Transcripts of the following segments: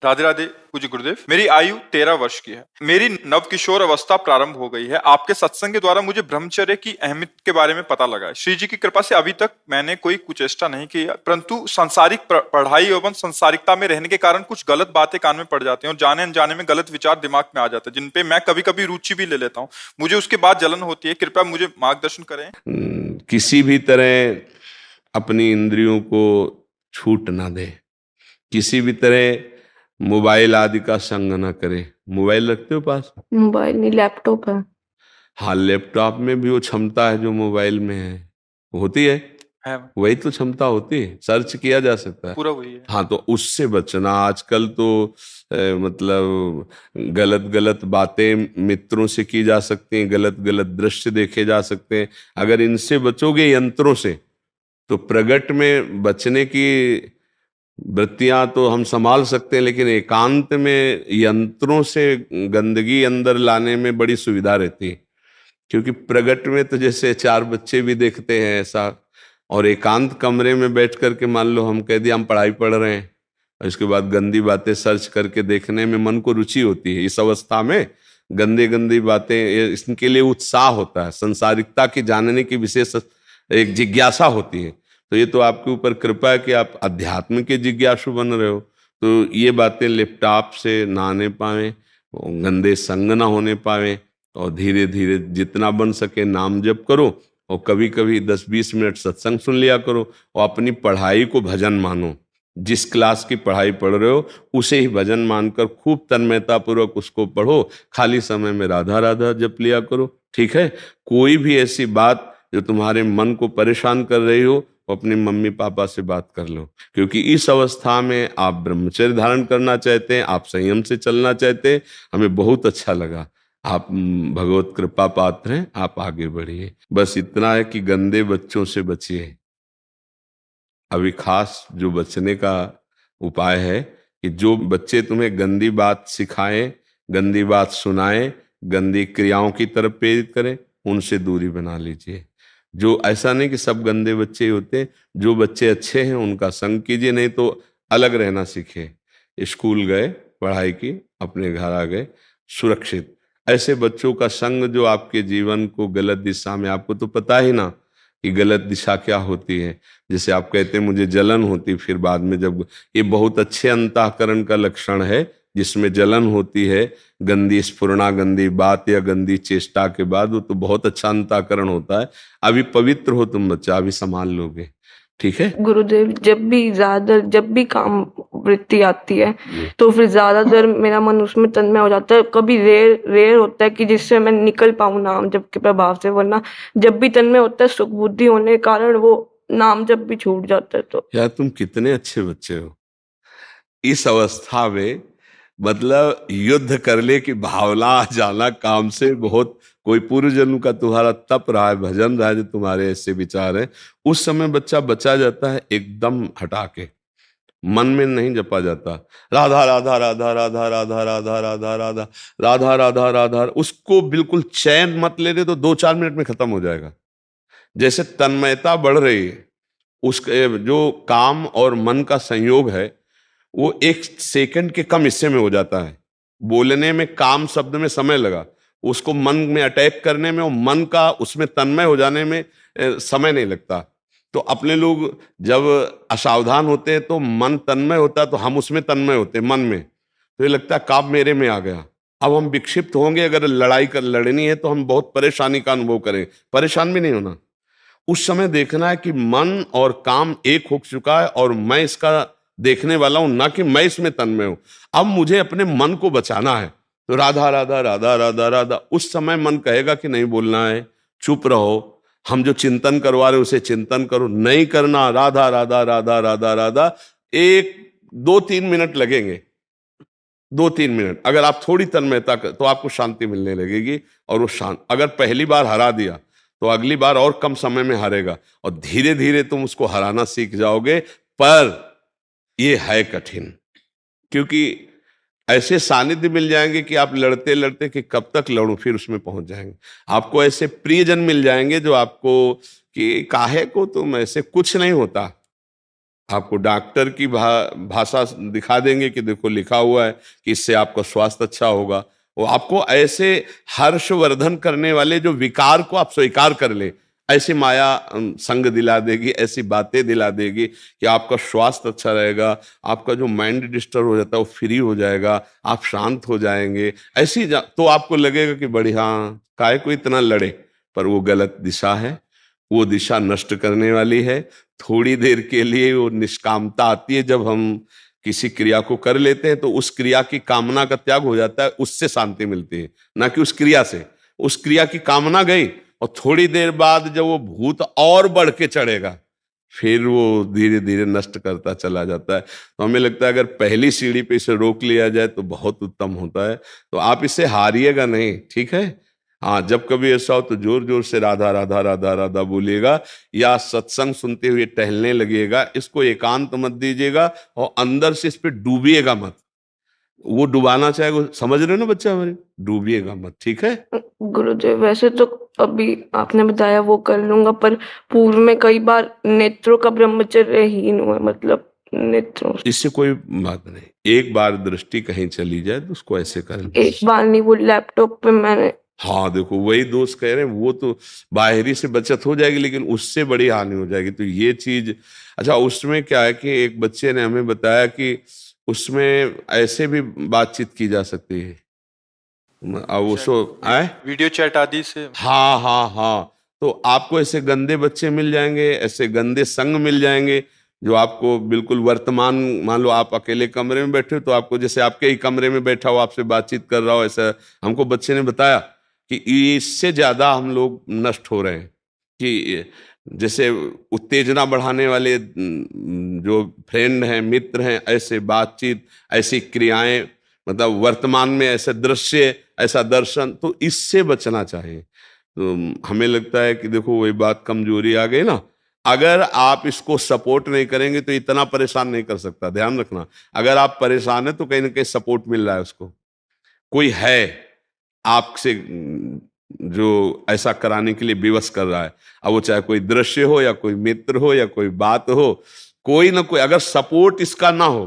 राधे राधे पूज्य गुरुदेव। मेरी आयु 13 वर्ष की है। मेरी नव किशोर अवस्था प्रारंभ हो गई है। आपके सत्संग के द्वारा मुझे ब्रह्मचर्य की अहमियत के बारे में पता लगा है। श्री जी की कृपा से अभी तक मैंने कोई कुचेष्टा नहीं की, परंतु सांसारिक पढ़ाई एवं सांसारिकता में रहने के कारण कुछ गलत बातें कान में पड़ जाती हैं और जाने अनजाने में गलत विचार दिमाग में आ जाते हैं, जिनपे मैं कभी कभी रुचि भी ले लेता हूँ। मुझे उसके बाद जलन होती है। कृपया मुझे मार्गदर्शन करें। किसी भी तरह अपनी इंद्रियों को छूट ना दे, किसी भी तरह मोबाइल आदि का संग ना करे। मोबाइल रखते हो पास? मोबाइल नहीं, लैपटॉप है। हाँ, लैपटॉप में भी वो क्षमता है जो मोबाइल में है, होती है वही तो क्षमता होती है, सर्च किया जा सकता है, पूरा वही है। हाँ, तो उससे बचना। आजकल तो मतलब गलत गलत बातें मित्रों से की जा सकती हैं, गलत गलत दृश्य देखे जा सकते हैं। अगर इनसे बचोगे यंत्रों से, तो प्रगट में बचने की वृत्तियां तो हम संभाल सकते हैं, लेकिन एकांत में यंत्रों से गंदगी अंदर लाने में बड़ी सुविधा रहती है। क्योंकि प्रगट में तो जैसे चार बच्चे भी देखते हैं ऐसा, और एकांत कमरे में बैठ करके मान लो हम कह दिया हम पढ़ाई पढ़ रहे हैं, और इसके बाद गंदी बातें सर्च करके देखने में मन को रुचि होती है। इस अवस्था में गंदी गंदी बातें, इसके लिए उत्साह होता है, संसारिकता की जानने की विशेष एक जिज्ञासा होती है। तो ये तो आपके ऊपर कृपा है कि आप अध्यात्म के जिज्ञासु बन रहे हो। तो ये बातें लैपटॉप से ना आने पाए, गंदे संग ना होने पाए, और धीरे धीरे जितना बन सके नाम जप करो, और कभी कभी 10-20 मिनट सत्संग सुन लिया करो, और अपनी पढ़ाई को भजन मानो। जिस क्लास की पढ़ाई पढ़ रहे हो उसे ही भजन मानकर खूब तन्मयता पूर्वक उसको पढ़ो। खाली समय में राधा राधा जप लिया करो, ठीक है? कोई भी ऐसी बात जो तुम्हारे मन को परेशान कर रही हो, अपने मम्मी पापा से बात कर लो। क्योंकि इस अवस्था में आप ब्रह्मचर्य धारण करना चाहते हैं, आप संयम से चलना चाहते हैं। हमें बहुत अच्छा लगा, आप भगवत कृपा पात्र हैं, आप आगे बढ़िए। बस इतना है कि गंदे बच्चों से बचिए। अभी खास जो बचने का उपाय है कि जो बच्चे तुम्हें गंदी बात सिखाएं, गंदी बात सुनाएं, गंदी क्रियाओं की तरफ प्रेरित करें, उनसे दूरी बना लीजिए। जो ऐसा नहीं कि सब गंदे बच्चे ही होते, जो बच्चे अच्छे हैं उनका संग कीजिए, नहीं तो अलग रहना सीखे। स्कूल गए, पढ़ाई की, अपने घर आ गए सुरक्षित। ऐसे बच्चों का संग जो आपके जीवन को गलत दिशा में, आपको तो पता ही ना कि गलत दिशा क्या होती है। जैसे आप कहते हैं मुझे जलन होती, फिर बाद में जब, ये बहुत अच्छे अंतःकरण का लक्षण है जिसमें जलन होती है, गंदी स्फुरणा, गंदी बात या गंदी चेष्टा के बाद, वो तो बहुत अच्छा अंतःकरण होता है। अभी पवित्र हो तुम बच्चा, अभी संभाल लोगे, ठीक है? गुरुदेव, जब भी काम वृत्ति आती है तो फिर ज्यादातर मेरा मन उसमें तन्मय हो जाता है। कभी रेयर रेयर होता है कि जिससे मैं निकल पाऊं नाम जप के प्रभाव से, वरना जब भी तन्मय होता है सुख बुद्धि होने के कारण वो नाम जप भी छूट जाता है। तो यार तुम कितने अच्छे बच्चे हो। इस अवस्था में मतलब युद्ध करने की भावना आ जाना काम से, बहुत कोई पूर्व जन्म का तुम्हारा तप रहा है, भजन रहा है, जो तुम्हारे ऐसे विचार हैं, उस समय बच्चा बचा जाता है एकदम हटा के, मन में नहीं जपा जाता। राधा राधा राधा राधा राधा राधा राधा राधा राधा राधा राधा, उसको बिल्कुल चैन मत ले रहे तो 2-4 मिनट में खत्म हो जाएगा। जैसे तन्मयता बढ़ रही है, उसके जो काम और मन का संयोग है वो 1 सेकंड के कम हिस्से में हो जाता है। बोलने में, काम शब्द में समय लगा, उसको मन में अटैक करने में और मन का उसमें तन्मय हो जाने में समय नहीं लगता। तो अपने लोग जब असावधान होते हैं तो मन तन्मय होता है, तो हम उसमें तन्मय होते हैं मन में, तो ये लगता है काम मेरे में आ गया। अब हम विक्षिप्त होंगे, अगर लड़नी है तो हम बहुत परेशानी का अनुभव करें। परेशान भी नहीं होना, उस समय देखना है कि मन और काम एक हो चुका है और मैं इसका देखने वाला हूं, ना कि मैं इसमें तन्मय हूं। अब मुझे अपने मन को बचाना है, तो राधा राधा राधा राधा राधा। उस समय मन कहेगा कि नहीं बोलना है, चुप रहो, हम जो चिंतन करवा रहे उसे चिंतन करो, नहीं करना, राधा राधा राधा राधा राधा। 1-2-3 मिनट लगेंगे, 2-3 मिनट अगर आप थोड़ी तन्मयता तो आपको शांति मिलने लगेगी। और वो शांत, अगर पहली बार हरा दिया तो अगली बार और कम समय में हारेगा, और धीरे धीरे तुम उसको हराना सीख जाओगे। पर ये है कठिन, क्योंकि ऐसे सानिध्य मिल जाएंगे कि आप लड़ते लड़ते कि कब तक लड़ूं, फिर उसमें पहुंच जाएंगे। आपको ऐसे प्रियजन मिल जाएंगे जो आपको कि काहे को तुम ऐसे, कुछ नहीं होता, आपको डॉक्टर की भाषा दिखा देंगे कि देखो लिखा हुआ है कि इससे आपका स्वास्थ्य अच्छा होगा। वो आपको ऐसे हर्षवर्धन करने वाले जो विकार को आप स्वीकार कर ले, ऐसी माया संग दिला देगी, ऐसी बातें दिला देगी कि आपका स्वास्थ्य अच्छा रहेगा, आपका जो माइंड डिस्टर्ब हो जाता है वो फ्री हो जाएगा, आप शांत हो जाएंगे। ऐसी तो आपको लगेगा कि बड़ी, हाँ काहे को इतना लड़े, पर वो गलत दिशा है, वो दिशा नष्ट करने वाली है। थोड़ी देर के लिए वो निष्कामता आती है, जब हम किसी क्रिया को कर लेते हैं तो उस क्रिया की कामना का त्याग हो जाता है, उससे शांति मिलती है, ना कि उस क्रिया से। उस क्रिया की कामना गई और थोड़ी देर बाद जब वो भूत और बढ़ के चढ़ेगा, फिर वो धीरे धीरे नष्ट करता चला जाता है। तो हमें लगता है अगर पहली सीढ़ी पे इसे रोक लिया जाए तो बहुत उत्तम होता है। तो आप इसे हारिएगा नहीं, ठीक है। हाँ, जब कभी ऐसा हो तो जोर जोर से राधा राधा राधा राधा बोलिएगा, या सत्संग सुनते हुए टहलने लगिएगा। इसको एकांत मत दीजिएगा और अंदर से इस पे डूबिएगा मत। वो डुबाना चाहे, वो समझ रहे हो ना बच्चा हमारे, डूबिएगा मत, ठीक है। गुरुदेव, वैसे तो अभी आपने बताया वो कर लूंगा, पर पूर्व में कई बार नेत्रों का ब्रह्मचर्यहीन हुआ, मतलब नेत्रों। इससे कोई बात नहीं, एक बार दृष्टि कहीं चली जाए तो उसको ऐसे कर लीजिए। एक बार नहीं, वो लैपटॉप पे मैंने। हाँ देखो, वही दोस्त कह रहे हैं, वो तो बाहरी से बचत हो जाएगी लेकिन उससे बड़ी हानि हो जाएगी। तो ये चीज, अच्छा उसमें क्या है कि एक बच्चे ने हमें बताया कि उसमें ऐसे भी बातचीत की जा सकती है। अब उसको आए वीडियो चैट आदि से। हाँ हाँ हाँ, तो आपको ऐसे गंदे बच्चे मिल जाएंगे, ऐसे गंदे संग मिल जाएंगे जो आपको बिल्कुल वर्तमान, मान लो आप अकेले कमरे में बैठे हो तो आपको जैसे आपके ही कमरे में बैठा हो आपसे बातचीत कर रहा हो, ऐसा हमको बच्चे ने बताया कि इससे ज्यादा हम लोग नष्ट हो रहे हैं। कि जैसे उत्तेजना बढ़ाने वाले जो फ्रेंड हैं, मित्र हैं, ऐसे बातचीत, ऐसी क्रियाएं, मतलब वर्तमान में ऐसे दृश्य, ऐसा दर्शन, तो इससे बचना चाहिए। तो हमें लगता है कि देखो वही बात, कमजोरी आ गई ना। अगर आप इसको सपोर्ट नहीं करेंगे तो इतना परेशान नहीं कर सकता, ध्यान रखना। अगर आप परेशान है तो कहीं ना कहीं सपोर्ट मिल रहा है उसको, कोई है आपसे जो ऐसा कराने के लिए विवश कर रहा है। अब वो चाहे कोई दृश्य हो या कोई मित्र हो या कोई बात हो, कोई ना कोई, अगर सपोर्ट इसका ना हो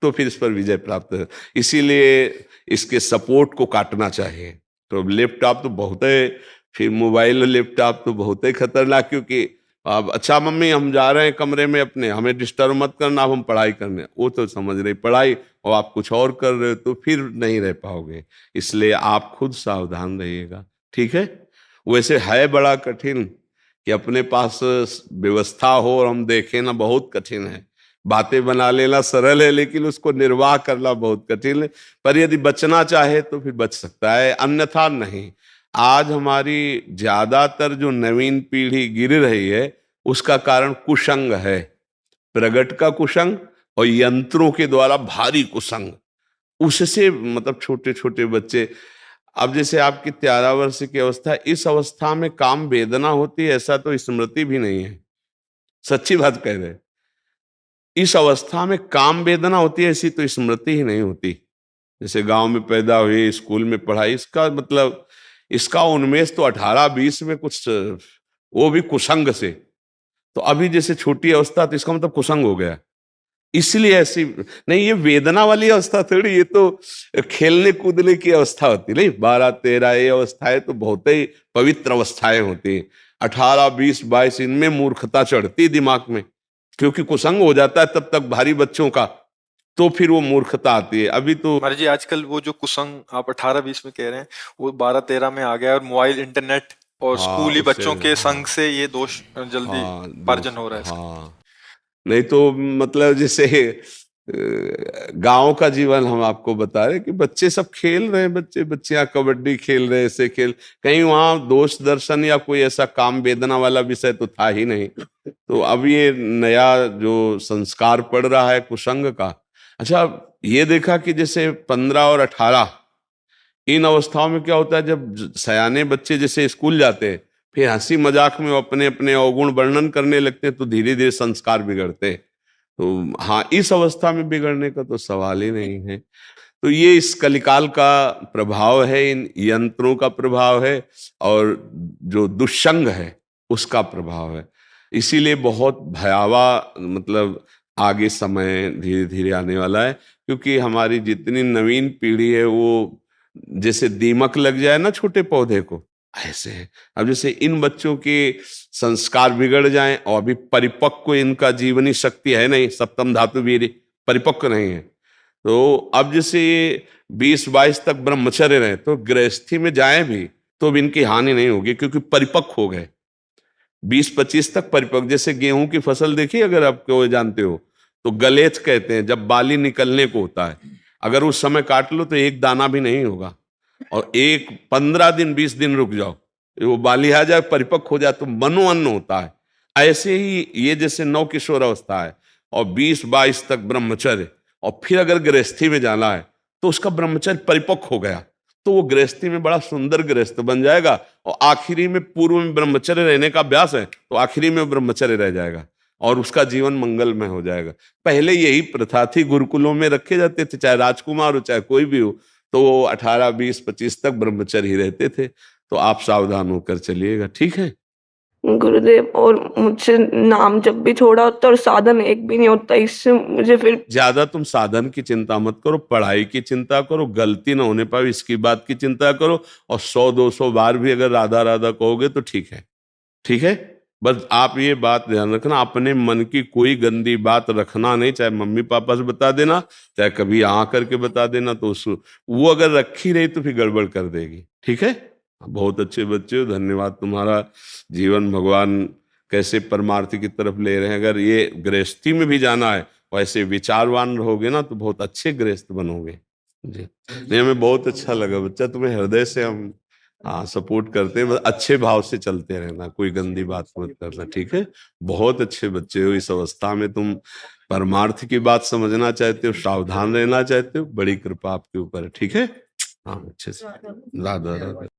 तो फिर इस पर विजय प्राप्त है। इसीलिए इसके सपोर्ट को काटना चाहिए। तो लैपटॉप तो बहुत है, फिर मोबाइल और लैपटॉप तो बहुत ही खतरनाक, क्योंकि अब अच्छा मम्मी हम जा रहे हैं कमरे में अपने, हमें डिस्टर्ब मत करना, अब हम पढ़ाई करने, वो तो समझ रही पढ़ाई और आप कुछ और कर रहे हो, तो फिर नहीं रह पाओगे। इसलिए आप खुद सावधान रहिएगा, ठीक है। वैसे है बड़ा कठिन कि अपने पास व्यवस्था हो और हम देखें ना, बहुत कठिन है। बातें बना लेना सरल है लेकिन उसको निर्वाह करना बहुत कठिन है। पर यदि बचना चाहे तो फिर बच सकता है, अन्यथा नहीं। आज हमारी ज्यादातर जो नवीन पीढ़ी गिर रही है उसका कारण कुसंग है, प्रगट का कुसंग और यंत्रों के द्वारा भारी कुसंग। उससे मतलब छोटे छोटे बच्चे, अब जैसे आपकी 13 वर्ष की अवस्था, इस अवस्था में काम वेदना होती है ऐसा तो स्मृति भी नहीं है, सच्ची बात कह रहे। इस अवस्था में काम वेदना होती है ऐसी तो स्मृति ही नहीं होती। जैसे गांव में पैदा हुई, स्कूल में पढ़ाई, इसका मतलब इसका उन्मेष तो 18-20 में कुछ, वो भी कुसंग से। तो अभी जैसे छोटी अवस्था तो इसका मतलब कुसंग हो गया, इसलिए ऐसी नहीं। ये वेदना वाली अवस्था थोड़ी, ये तो खेलने कूदने की अवस्था होती नहीं। 12-13 ये अवस्थाएं तो बहुत ही पवित्र अवस्थाएं होती हैं। 18-20-22 इनमें मूर्खता चढ़ती दिमाग में, क्योंकि कुसंग हो जाता है तब तक भारी बच्चों का, तो फिर वो मूर्खता आती है। अभी तो महाराज जी आजकल वो जो कुसंग आप 18-20 में कह रहे हैं वो 12-13 में आ गया, और मोबाइल, इंटरनेट और हाँ, स्कूली उससे बच्चों के संग से ये दोष जल्दी हाँ पार्जन हो रहा है इसका। हाँ, नहीं तो मतलब जैसे गांव का जीवन हम आपको बता रहे कि बच्चे सब खेल रहे हैं, बच्चे बच्चियां कबड्डी खेल रहे हैं, ऐसे खेल, कहीं वहां दोष दर्शन या कोई ऐसा काम वेदना वाला विषय तो था ही नहीं। तो अब ये नया जो संस्कार पड़ रहा है कुसंग का। अच्छा, ये देखा कि जैसे 15 और 18 इन अवस्थाओं में क्या होता है, जब सयाने बच्चे जैसे स्कूल जाते हैं, फिर हंसी मजाक में अपने अपने अवगुण वर्णन करने लगते हैं, तो धीरे धीरे संस्कार बिगड़ते हैं। तो हाँ, इस अवस्था में बिगड़ने का तो सवाल ही नहीं है। तो ये इस कलिकाल का प्रभाव है, इन यंत्रों का प्रभाव है, और जो दुष्संग है उसका प्रभाव है। इसीलिए बहुत भयावह, मतलब आगे समय धीरे धीरे आने वाला है, क्योंकि हमारी जितनी नवीन पीढ़ी है वो जैसे दीमक लग जाए ना छोटे पौधे को, ऐसे है। अब जैसे इन बच्चों के संस्कार बिगड़ जाएं और अभी परिपक्व इनका जीवनी शक्ति है नहीं, सप्तम धातु वीर्य परिपक्व नहीं है, तो अब जैसे 20-22 तक ब्रह्मचर्य रहे तो गृहस्थी में जाएं भी तो भी इनकी हानि नहीं होगी, क्योंकि परिपक्व हो गए 20-25 तक परिपक्व। जैसे गेहूं की फसल देखिए, अगर आप को जानते हो, तो गलेथ कहते हैं, जब बाली निकलने को होता है, अगर उस समय काट लो तो एक दाना भी नहीं होगा, और 15 दिन 20 दिन रुक जाओ, वो बाली आ जाए परिपक्व हो जाए तो मनोअन्न होता है। ऐसे ही ये जैसे नव किशोर अवस्था है और 20-22 तक ब्रह्मचर्य, और फिर अगर गृहस्थी में जाना है तो उसका ब्रह्मचर्य परिपक्व हो गया तो वो गृहस्थी में बड़ा सुंदर गृहस्थ बन जाएगा, और आखिरी में पूर्व में ब्रह्मचर्य रहने का अभ्यास है तो आखिरी में ब्रह्मचर्य रह जाएगा और उसका जीवन मंगलमय हो जाएगा। पहले यही प्रथा थी, गुरुकुलों में रखे जाते थे, चाहे राजकुमार हो चाहे कोई भी हो, तो वो 18, 20, 25 तक ब्रह्मचर्य ही रहते थे। तो आप सावधान होकर चलिएगा, ठीक है। गुरुदेव, और मुझसे नाम जब भी थोड़ा होता है और साधन एक भी नहीं होता, इससे मुझे फिर ज्यादा तुम साधन की चिंता मत करो, पढ़ाई की चिंता करो, गलती ना होने पाए इसकी बात की चिंता करो, और 100-200 बार भी अगर राधा राधा कहोगे तो ठीक है, ठीक है। बस आप ये बात ध्यान रखना, अपने मन की कोई गंदी बात रखना नहीं, चाहे मम्मी पापा से बता देना, चाहे कभी आ करके बता देना, तो वो अगर रखी रही तो फिर गड़बड़ कर देगी, ठीक है। बहुत अच्छे बच्चे हो, धन्यवाद। तुम्हारा जीवन भगवान कैसे परमार्थ की तरफ ले रहे हैं। अगर ये गृहस्थी में भी जाना है, वैसे विचारवान रहोगे ना तो बहुत अच्छे गृहस्थ बनोगे जी। नहीं, हमें बहुत अच्छा लगा बच्चा, तुम्हें हृदय से हम सपोर्ट करते हैं, बस अच्छे भाव से चलते रहना, कोई गंदी बात मत करना, ठीक है। बहुत अच्छे बच्चे हो, इस अवस्था में तुम परमार्थ की बात समझना चाहते हो, सावधान रहना चाहते हो, बड़ी कृपा आपके ऊपर है, ठीक है। हाँ, अच्छे से राधा राधा।